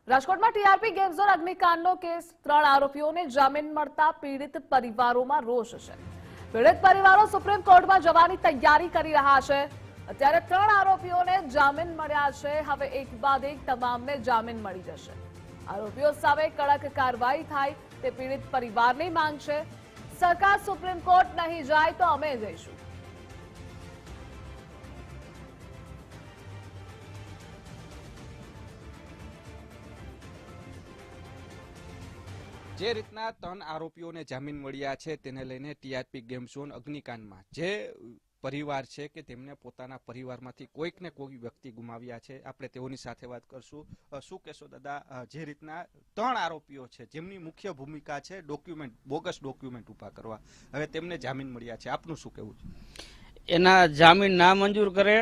રાજકોટમાં TRP game zone અગ્નિકાંડનો case 3 આરોપીઓને જામીન મળતા પીડિત પરિવારોમાં રોષ છે। પીડિત પરિવારો સુપ્રીમ કોર્ટમાં જવાની તૈયારી કરી રહ્યા છે। અત્યારે 3 આરોપીઓને જામીન મળ્યા છે। હવે એક બાદ એક તમામને જામીન મળી જશે। આરોપીઓ સામે કડક કાર્યવાહી થાય તે પીડિત પરિવારની માંગ છે। સરકાર સુપ્રીમ કોર્ટ નહીં જાય તો અમે જઈશું। જે રીતના 3 આરોપીઓને જામીન મળ્યા છે તેને લઈને ટીઆરપી ગેમ ઝોન અગ્નિકાંડમાં જે પરિવાર છે કે તેમને પોતાના પરિવારમાંથી કોઈક ને કોઈ વ્યક્તિ ગુમાવ્યા છે। આપણે તેઓની સાથે વાત કરશું। શું કહેશો દાદા, જે રીતના 3 આરોપીઓ છે જેમની મુખ્ય ભૂમિકા છે બોગસ ડોક્યુમેન્ટ ઉભા કરવા, હવે તેમને જામીન મળ્યા છે, આપનું શું કહેવું છે? એના જામીન ના મંજૂર કરે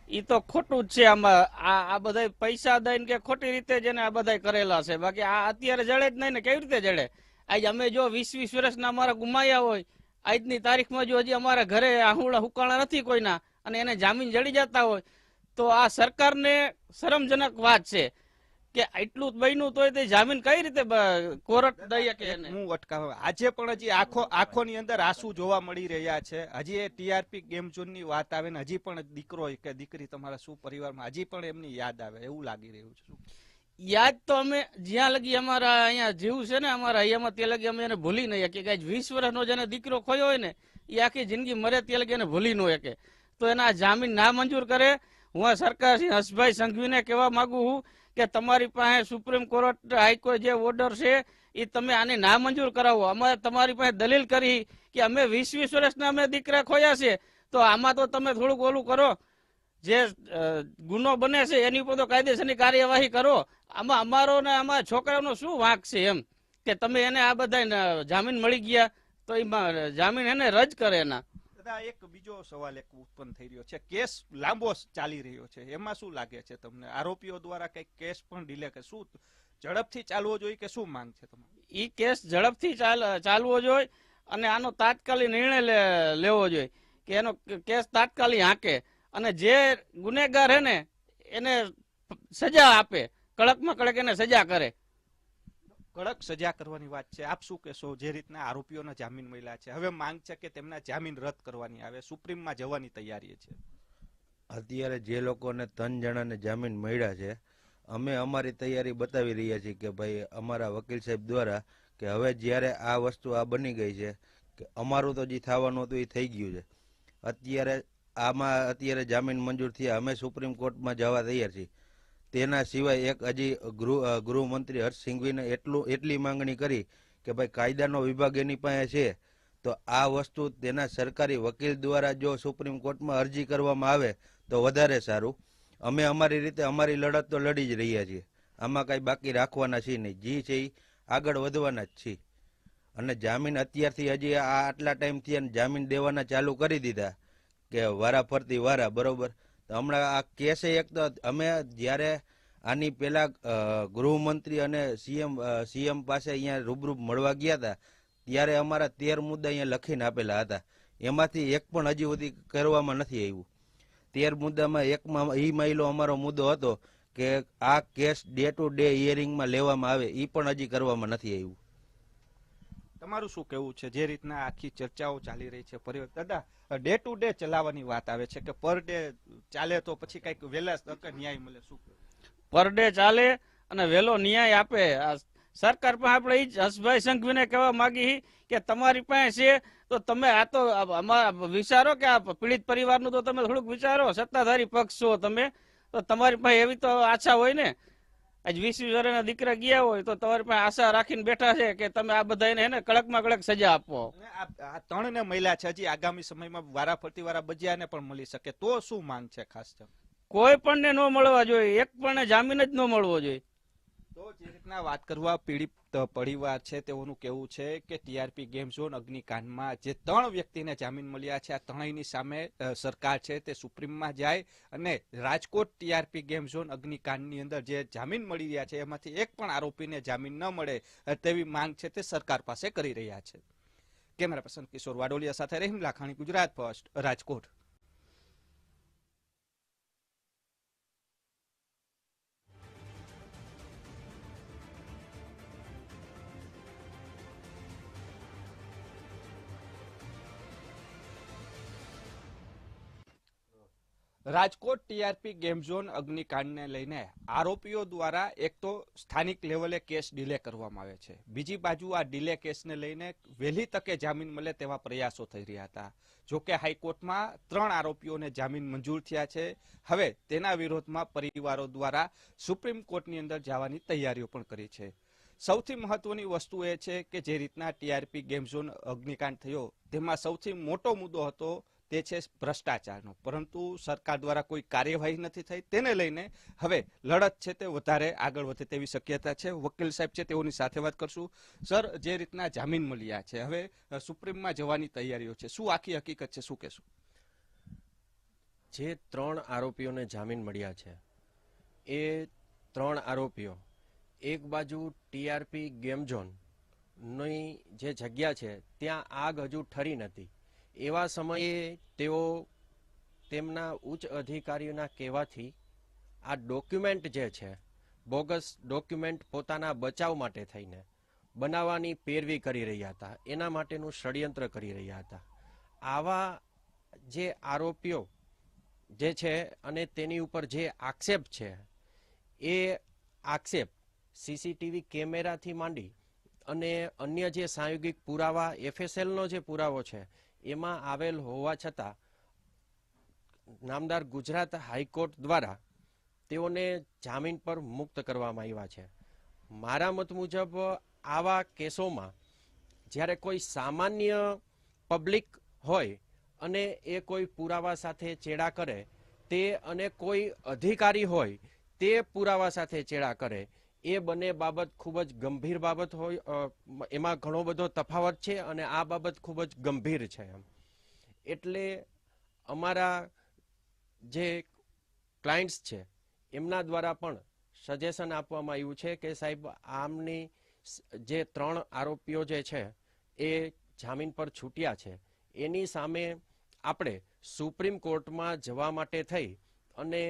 એ તો ખોટું જ છે। આમાં આ બધા પૈસા દઈને કે ખોટી રીતે જેને આ બધા કરેલા છે, બાકી આ અત્યારે જડે જ નહીં ને કેવી રીતે જડે? આજ અમે જો 20-20 વર્ષના અમારા ગુમાયા હોય, આજની તારીખમાં જો હજી અમારા ઘરે આહુડા હુકાણા નથી કોઈના અને એને જામીન જડી જતા હોય તો આ સરકારને શરમજનક વાત છે કે એટલું બન્યું તોય તે જામીન કઈ રીતે કોર્ટ દઈએ કે એને? હું અટકાવ આજે પણ હજી આંખોની અંદર આંસુ જોવા મળી રહ્યા છે। હજી એ ટીઆરપી ગેમ ઝોનની વાત આવે ને હજી પણ દીકરો કે દીકરી તમારા શું પરિવારમાં હજી પણ એમની યાદ આવે એવું લાગી રહ્યું છે। યાદ તો અમે જ્યાં લગી અમારા અહીંયા જીવ છે ને અમારા અહીંયામાં તે લગી અમે એને ભૂલી નહીં શકીએ કે 20 વર્ષનો જેને દીકરો ખોયો હોય ને એ આખી જિંદગી મરે તે લગી એને ભૂલી ન શકે। તો એના જામીન ના મંજૂર કરે। હું સરકાર શ્રી હર્ષભાઈ સંઘવીને કહેવા માંગુ છું કે તમારી પાસે સુપ્રીમ કોર્ટ હાઈકોર્ટ જે ઓર્ડર છે એ તમે આને ના મંજૂર કરાવો। અમે તમારી પાસે દલીલ કરી કે અમે 20-20 વર્ષના અમે દીકરા ખોયા છે, તો આમાં તો તમે થોડુંક ઓલું કરો, જે ગુનો બને છે એની ઉપર તો કાયદેસરની કાર્યવાહી કરો। આમાં અમારો ને અમારા છોકરાઓનો શું વાંક છે એમ કે તમે એને આ બધા જામીન મળી ગયા તો એ જામીન એને રદ કરે એના? એક બીજો સવાલ એક ઉત્પન્ન થઈ રહ્યો છે, કેસ લાંબો ચાલી રહ્યો છે, એમાં શું લાગે છે તમને? આરોપીઓ દ્વારા કઈ કેસ પણ ડીલે કે શું ઝડપથી ચાલવો જોઈએ કે શું માંગ છે તમારી? એ કેસ ઝડપથી ચાલવો જોઈએ અને આનો તાત્કાલિક નિર્ણય લેવો જોઈએ કે એનો કેસ તાત્કાલિક હાંકે અને જે ગુનેગાર હે ને એને સજા આપે, કડકમાં કડક એને સજા કરે। કડક સજા કરવાની વાત છે, આપ શું કહેશો? જે રીતના આરોપીઓના જામીન મળ્યા છે, હવે માંગ છે કે તેમના જામીન રદ કરવાની આવે, સુપ્રીમમાં જવાની તૈયારી છે। અત્યારે જે લોકોને 3 જણાને જામીન મળ્યા છે, અમે અમારી તૈયારી બતાવી રહ્યા છીએ કે ભાઈ અમારા વકીલ સાહેબ દ્વારા કે હવે જ્યારે આ વસ્તુ આ બની ગઈ છે કે અમારું તો જે થવાનું હતું એ થઈ ગયું છે। અત્યારે જામીન મંજૂર થયા, અમે સુપ્રીમ કોર્ટમાં જવા તૈયાર છીએ। તેના સિવાય એક હજી ગૃહમંત્રી હર્ષ સંઘવીને એટલી માંગણી કરી કે ભાઈ કાયદાનો વિભાગ એની પાસે છે તો આ વસ્તુ તેના સરકારી વકીલ દ્વારા જો સુપ્રીમ કોર્ટમાં અરજી કરવામાં આવે તો વધારે સારું। અમે અમારી રીતે અમારી લડત તો લડી જ રહ્યા છીએ, આમાં કાંઈ બાકી રાખવાના છીએ નહીં, જે છે એ આગળ વધવાના જ છીએ। અને જામીન અત્યારથી હજી આટલા ટાઈમથી જામીન દેવાના ચાલુ કરી દીધા કે વારા ફરતી વારા, બરોબર? તો હમણાં આ કેસે એક તો અમે જ્યારે આની પહેલા ગૃહમંત્રી અને સીએમ પાસે અહીંયા રૂબરૂ મળવા ગયા હતા ત્યારે અમારા 13 મુદ્દા અહીંયા લખીને આપેલા હતા, એમાંથી એક પણ હજી સુધી કરવામાં નથી આવ્યું। 13 મુદ્દામાં એકમાં એ માયલો અમારો મુદ્દો હતો કે આ કેસ ડે ટુ ડે હિયરિંગમાં લેવામાં આવે, એ પણ હજી કરવામાં નથી આવ્યું। તમારું શું કહેવું છે? જે રીતના આખી ચર્ચાઓ ચાલી રહી છે, દાદા ડે ટુ ડે ચલાવવાની વાત આવે છે કે પર ડે ચાલે તો પછી કઈક વહેલા તકે ન્યાય મળે, શું? પર ડે ચાલે અને વહેલો ન્યાય આપે। સરકાર પાસે આપણે એ જ હર્ષભાઈ સંઘવીને કહેવા માંગી કે તમારી પાસે છે તો તમે આ તો વિચારો કે આ પીડિત પરિવારનું તો તમે થોડુંક વિચારો। સત્તાધારી પક્ષ છો તમે, તો તમારી પાસે એવી તો આશા હોય ને, આજ 20-20 વર્ષના દીકરા ગયા હોય તો તમારી પાસે આશા રાખીને બેઠા છે કે તમે આ બધાને એને કડકમાં કડક સજા આપો। આ 3 ને મળ્યા છે, હજી આગામી સમયમાં વારા ફરતી વારા બજ્યાને પણ મળી શકે તો શું માંગ છે ખાસ? કોઈ પણ ને ન મળવા જોઈએ, એક પણ જામીન જ ન મળવો જોઈએ। તો જે રીતના વાત કરવા પીડિત પરિવાર છે તેઓનું કહેવું છે કે ટીઆરપી ગેમ ઝોન અગ્નિકાંડમાં જે 3 વ્યક્તિને જામીન મળ્યા છે, આ ત્રણેયની સામે સરકાર છે તે સુપ્રીમમાં જાય અને રાજકોટ ટીઆરપી ગેમ ઝોન અગ્નિકાંડની અંદર જે જામીન મળી રહ્યા છે એમાંથી એક પણ આરોપીને જામીન ન મળે તેવી માંગ છે તે સરકાર પાસે કરી રહ્યા છે। કેમેરા પર્સન કિશોર વાડોલિયા સાથે Rahim Lakhani, Gujarat first, Rajkot. Rajkot TRP game zone અગ્નિકાંડને લઈને આરોપીઓ દ્વારા એક તો સ્થાનિક લેવલે કેસ ડિલે કરવામાં આવે છે, બીજી બાજુ આ ડિલે કેસને લઈને વહેલી તકે જામીન મળે તેવા પ્રયાસો થઈ રહ્યા હતા. જોકે હાઈકોર્ટમાં 3 આરોપીઓને જામીન મંજૂર થયા છે. હવે તેના વિરોધમાં પરિવારો દ્વારા સુપ્રીમ કોર્ટની અંદર જવાની તૈયારીઓ પણ કરી છે. સૌથી મહત્વની વસ્તુ એ છે કે જે રીતના ટીઆરપી ગેમ ઝોન અગ્નિકાંડ થયો તેમાં સૌથી મોટો મુદ્દો હતો તે છે ભ્રષ્ટાચારનો, પરંતુ સરકાર દ્વારા કોઈ કાર્યવાહી નથી થઈ. તેને લઈને હવે લડત છે તે વધારે આગળ વધે તેવી શક્યતા છે. વકીલ સાહેબ છે તેઓની સાથે વાત કરશું. સર, જે રીતના જામીન મળ્યા છે, હવે સુપ્રીમમાં જવાની તૈયારીઓ છે, શું આખી હકીકત છે, શું કહેશું? જે 3 આરોપીઓને જામીન મળ્યા છે એ 3 આરોપીઓ એક બાજુ ટીઆરપી ગેમ ઝોનની જે જગ્યા છે ત્યાં આગ હજુ ઠરી નથી, એવા સમયે તેઓ તેમના ઉચ્ચ અધિકારીઓના કહેવાથી આ ડોક્યુમેન્ટ જે છે બોગસ ડોક્યુમેન્ટ પોતાના બચાવ માટે થઈને બનાવવાની પેરવી કરી રહ્યા હતા, એના માટેનું ષડયંત્ર કરી રહ્યા હતા. આવા જે આરોપીઓ જે છે અને તેની ઉપર જે આક્ષેપ છે એ આક્ષેપ સીસીટીવી કેમેરાથી માંડી અને અન્ય જે સાંયોગિક પુરાવા એફએસએલનો જે પુરાવો છે એમાં આવેલ હોવા છતાં નામદાર ગુજરાત હાઈકોર્ટ દ્વારા તેઓને જામીન પર મુક્ત કરવામાં આવ્યા છે. મારા મત મુજબ આવા કેસોમાં જ્યારે કોઈ સામાન્ય પબ્લિક હોય અને એ કોઈ પુરાવા સાથે ચેડા કરે તે અને કોઈ અધિકારી હોય તે પુરાવા સાથે ચેડા કરે, એ બંને બાબત ખૂબ જ ગંભીર બાબત હોય, એમાં ઘણો બધો તફાવત છે અને આ બાબત ખૂબ જ ગંભીર છે. એટલે અમારા જે ક્લાયન્ટ્સ છે એમના દ્વારા પણ સજેશન આપવામાં આવ્યું છે કે સાહેબ આમની જે 3 આરોપીઓ જે છે એ જામીન પર છૂટ્યા છે એની સામે આપણે સુપ્રીમ કોર્ટમાં જવા માટે થઈ અને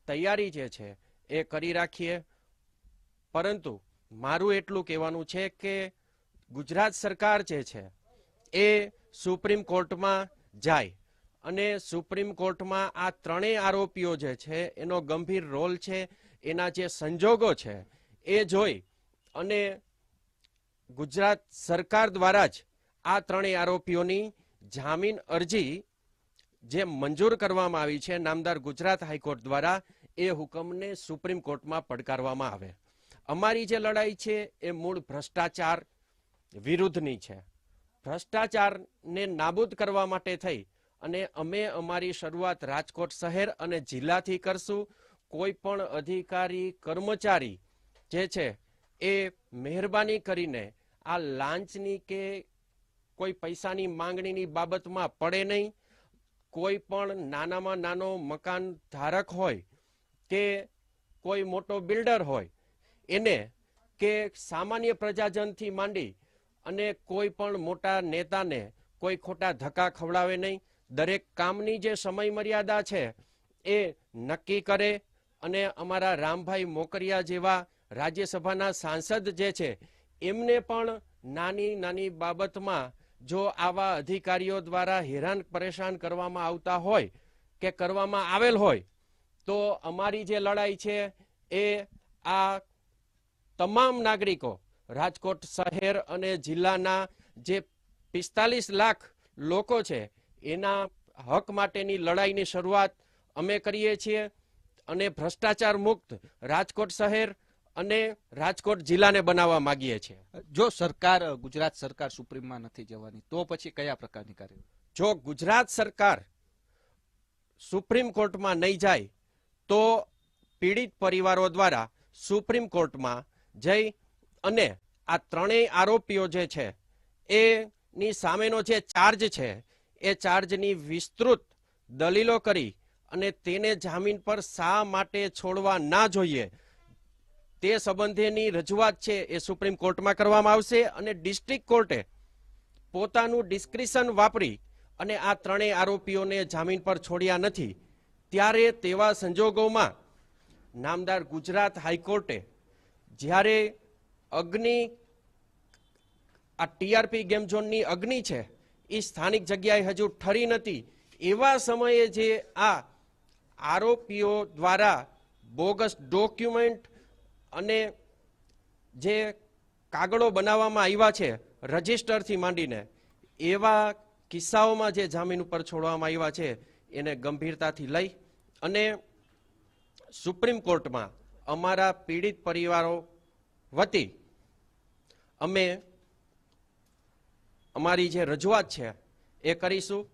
તૈયારી જે છે એ કરી રાખીએ. પરંતુ મારું એટલું કહેવાનું છે કે ગુજરાત સરકાર જે છે એ સુપ્રીમ કોર્ટમાં જાય અને સુપ્રીમ કોર્ટમાં આ 3 આરોપીઓ જે છે એનો ગંભીર રોલ છે, એના જે સંજોગો છે એ જોઈ અને ગુજરાત સરકાર દ્વારા જ આ 3 આરોપીઓની જામીન અરજી જે મંજૂર કરવામાં આવી છે નામદાર ગુજરાત હાઈકોર્ટ દ્વારા, એ હુકમને સુપ્રીમ કોર્ટમાં પડકારવામાં આવે. અમારી જે લડાઈ છે એ મૂળ ભ્રષ્ટાચાર વિરુદ્ધની છે. ભ્રષ્ટાચારને નાબૂદ કરવા માટે થઈ અને અમે અમારી શરૂઆત રાજકોટ શહેર અને જિલ્લાથી કરશું. કોઈ પણ અધિકારી કર્મચારી જે છે એ મહેરબાની કરીને આ લાંચની કે કોઈ પૈસાની માંગણીની બાબતમાં પડે નહીં. કોઈ પણ નાનામાં નાનો મકાન ધારક હોય કે કોઈ મોટો બિલ્ડર હોય એને કે સામાન્ય પ્રજાજનથી માંડી અને કોઈ પણ મોટા નેતાને કોઈ ખોટા ધક્કા ખવડાવે નહીં. દરેક કામની જે સમય મર્યાદા છે એ નક્કી કરે અને અમારા રામભાઈ મોકરિયા જેવા રાજ્યસભાના સાંસદ જે છે એમને પણ નાની નાની બાબતમાં જો આવા અધિકારીઓ દ્વારા હેરાન પરેશાન કરવામાં આવતા હોય કે કરવામાં આવેલ હોય તો અમારી જે લડાઈ છે એ આ તમામ નાગરિકો રાજકોટ શહેર અને જિલ્લાના જે 45 લાખ લોકો છે એના હક માટેની લડાઈની શરૂઆત અમે કરીએ છીએ અને ભ્રષ્ટાચાર મુક્ત રાજકોટ શહેર અને રાજકોટ જિલ્લાને બનાવવા માંગીએ છીએ. જો સરકાર, ગુજરાત સરકાર સુપ્રીમમાં નથી જવાની તો પછી કયા પ્રકારની કાર્યવાહી? જો ગુજરાત સરકાર સુપ્રીમ કોર્ટમાં નહીં જાય તો પીડિત પરિવારો દ્વારા સુપ્રીમ કોર્ટમાં જઈ અને આ 3 આરોપીઓ જે છે એની સામેનો જે ચાર્જ છે એ ચાર્જની વિસ્તૃત દલીલો કરી અને તેને જામીન પર શા માટે છોડવા ના જોઈએ તે સંબંધેની રજૂઆત છે એ સુપ્રીમ કોર્ટમાં કરવામાં આવશે અને ડિસ્ટ્રિક્ટ કોર્ટે પોતાનું ડિસ્ક્રિશન વાપરી અને આ 3 આરોપીઓને જામીન પર છોડ્યા નથી. ત્યારે તેવા સંજોગોમાં નામદાર ગુજરાત હાઈકોર્ટે જ્યારે અગ્નિ આ ટીઆરપી ગેમ ઝોનની અગ્નિ છે એ સ્થાનિક જગ્યાએ હજુ ઠરી નથી, એવા સમયે જે આ આરોપીઓ દ્વારા બોગસ ડોક્યુમેન્ટ અને જે કાગળો બનાવવામાં આવ્યા છે રજિસ્ટરથી માંડીને, એવા કિસ્સાઓમાં જે જામીન ઉપર છોડવામાં આવ્યા છે એને ગંભીરતાથી લઈ અને સુપ્રીમ કોર્ટમાં અમારા પીડિત પરિવારો વતી અમે અમારી જે રજૂઆત છે એ કરીશું.